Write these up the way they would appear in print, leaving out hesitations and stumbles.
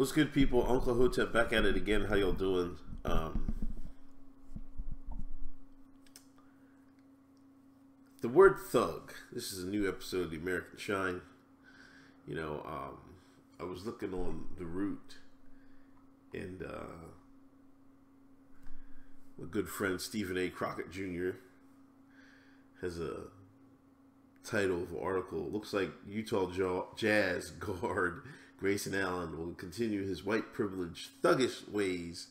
What's good, people? Uncle Hotep back at it again. How y'all doing? The word thug. This is a new episode of the American Shine. You know, I was looking on the root, and my good friend Stephen A. Crockett Jr. has a title of an article. It looks like Utah Jazz guard Grayson Allen will continue his white privilege thuggish ways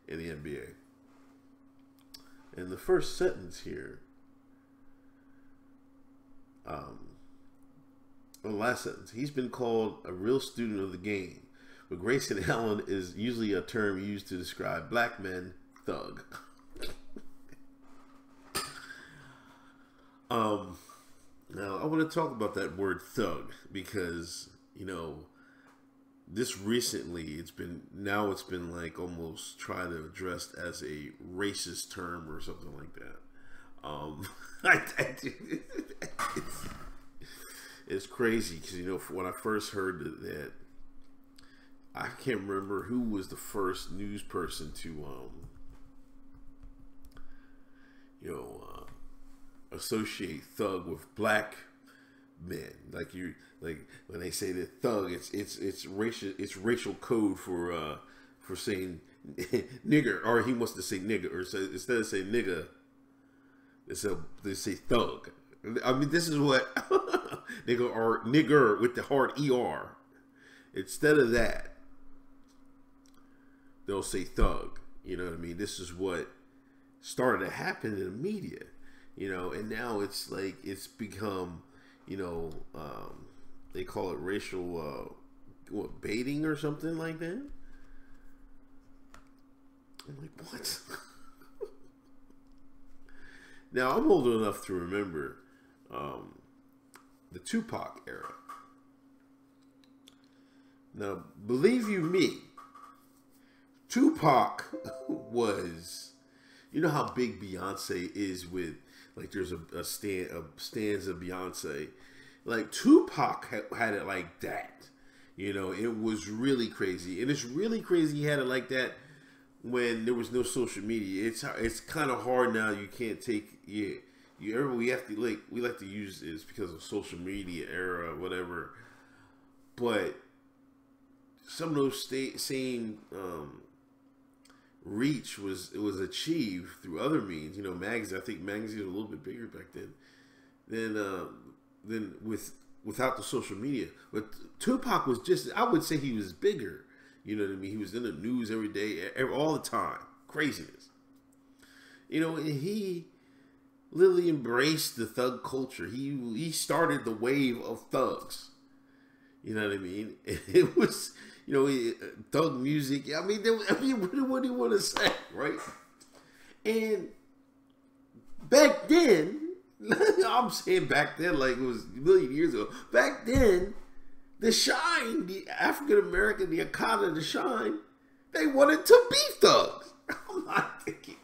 in the NBA. And the first sentence here, the last sentence, he's been called a real student of the game, but Grayson Allen is usually a term used to describe black men, thug. Now I want to talk about that word thug because, you know, this recently it's been like almost tried to addressed as a racist term or something like that. It's crazy because, you know, when I first heard that, I can't remember who was the first news person to associate thug with black men. Like when they say that thug, it's racial code for saying nigger, or he wants to say nigger, or so instead of saying nigga, they say thug. I mean, this is what nigga or nigger with the hard er. Instead of that, they'll say thug. You know what I mean? This is what started to happen in the media. You know, and now it's like it's become, you know, they call it racial baiting or something like that. I'm like, what? Now I'm old enough to remember the Tupac era. Now, believe you me, Tupac was, you know how big Beyonce is with, like, there's a stanza Beyonce. Like, Tupac had it like that. You know, it was really crazy. And it's really crazy he had it like that when there was no social media. It's kind of hard now. You can't take, we like to use this because of social media era, whatever. But some of those same reach was achieved through other means. You know, magazines. I think magazines were a little bit bigger back then than without the social media. But Tupac was just, I would say he was bigger. You know what I mean? He was in the news every day, all the time. Craziness. You know, and he literally embraced the thug culture. He started the wave of thugs. You know what I mean? It was, you know, thug music. I mean, what do you want to say, right? And back then, I'm saying back then like it was a million years ago. Back then, the Shine, the African American, the Akata, the Shine, they wanted to be thugs. I'm not thinking.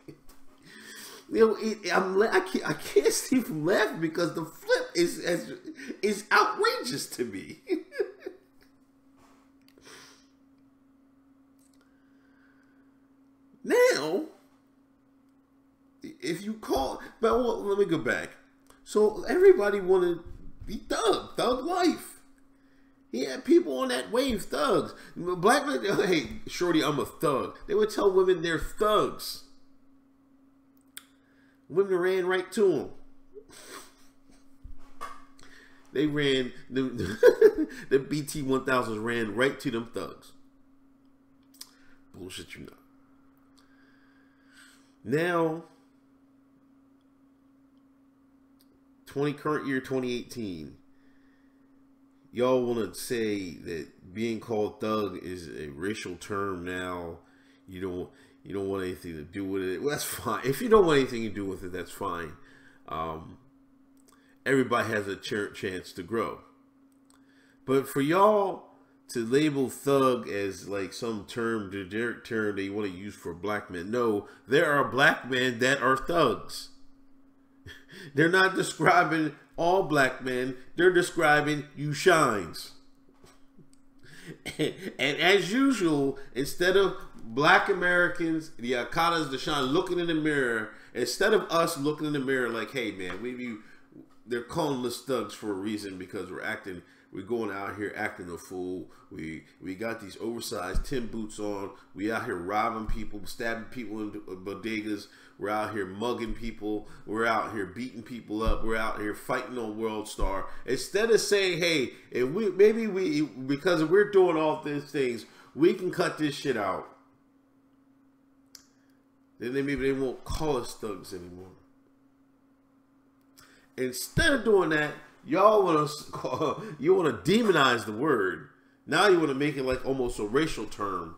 You know, I can't stay from laughing because the flip is outrageous to me. Now, if you call, but let me go back. So everybody wanted to be thug life. He had people on that wave, thugs. Black men, hey, shorty, I'm a thug. They would tell women they're thugs. Women ran right to them. They ran, the BT 1000s ran right to them thugs. Bullshit, you know. Now, current year 2018, y'all want to say that being called thug is a racial term now. You don't want anything to do with it. Well, that's fine. If you don't want anything to do with it, that's fine. Everybody has a chance to grow. But for y'all to label thug as like some term, generic term they want to use for black men, no, there are black men that are thugs. They're not describing all black men. They're describing you shines. And as usual, instead of black Americans, the Akanas, the Sean, looking in the mirror, instead of us looking in the mirror like, hey man, they're calling us thugs for a reason because we're going out here acting a fool. We got these oversized tin boots on. We out here robbing people, stabbing people in bodegas. We're out here mugging people. We're out here beating people up. We're out here fighting on World Star. Instead of saying, hey, because we're doing all these things, we can cut this shit out. Then maybe they won't call us thugs anymore. Instead of doing that, y'all want to demonize the word. Now you want to make it like almost a racial term,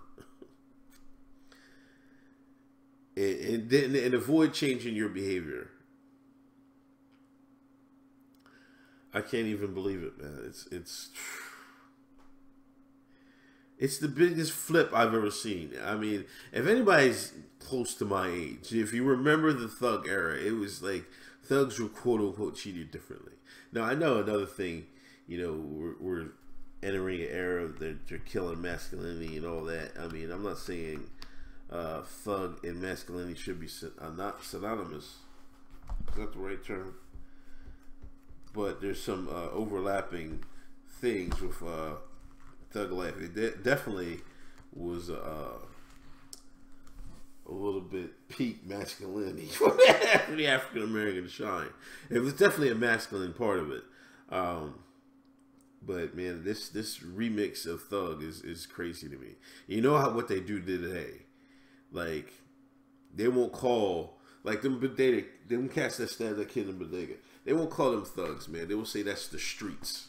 and avoid changing your behavior. I can't even believe it, man. It's the biggest flip I've ever seen. I mean, if anybody's close to my age, if you remember the thug era, it was like thugs were quote unquote treated differently. Now I know another thing, we're entering an era that they're killing masculinity and all that. I mean, I'm not saying thug and masculinity should be not synonymous. Is that the right term? But there's some overlapping things with thug life. It definitely was a little bit peak masculinity for the African American to shine. It was definitely a masculine part of it. But man, this remix of Thug is crazy to me. You know what they do today? Like, they won't call like them cats that stand that kid in bodega. They won't call them thugs, man. They will say that's the streets.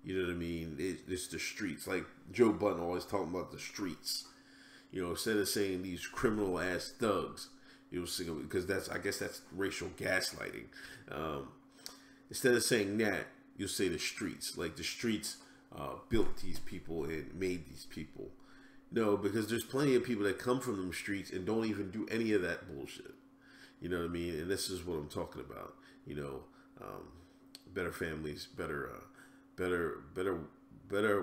You know what I mean? It's the streets. Like Joe Budden always talking about the streets. Instead of saying these criminal ass thugs, you'll sing it because I guess that's racial gaslighting. Instead of saying that, you'll say the streets. Like the streets built these people and made these people. No, because there's plenty of people that come from them streets and don't even do any of that bullshit. You know what I mean? And this is what I'm talking about. Better families, better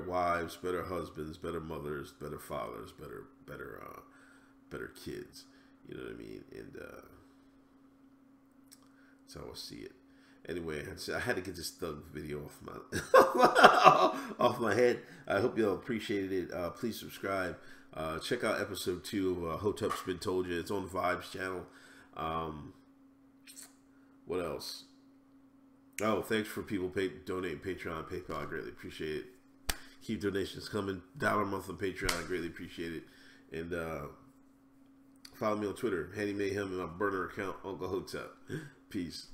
wives, better husbands, better mothers, better fathers, better kids. You know what I mean? And that's how I see it. Anyway, I had to get this thug video off my head. I hope y'all appreciated it. Please subscribe. Check out episode 2 of Hotep's Been Told You. It's on the Vibes channel. What else? Oh, thanks for people donating Patreon, PayPal. I greatly appreciate it. Keep donations coming. $1 a month on Patreon. I greatly appreciate it. And follow me on Twitter, Handy Mayhem, and my burner account, Uncle Hotep. Peace.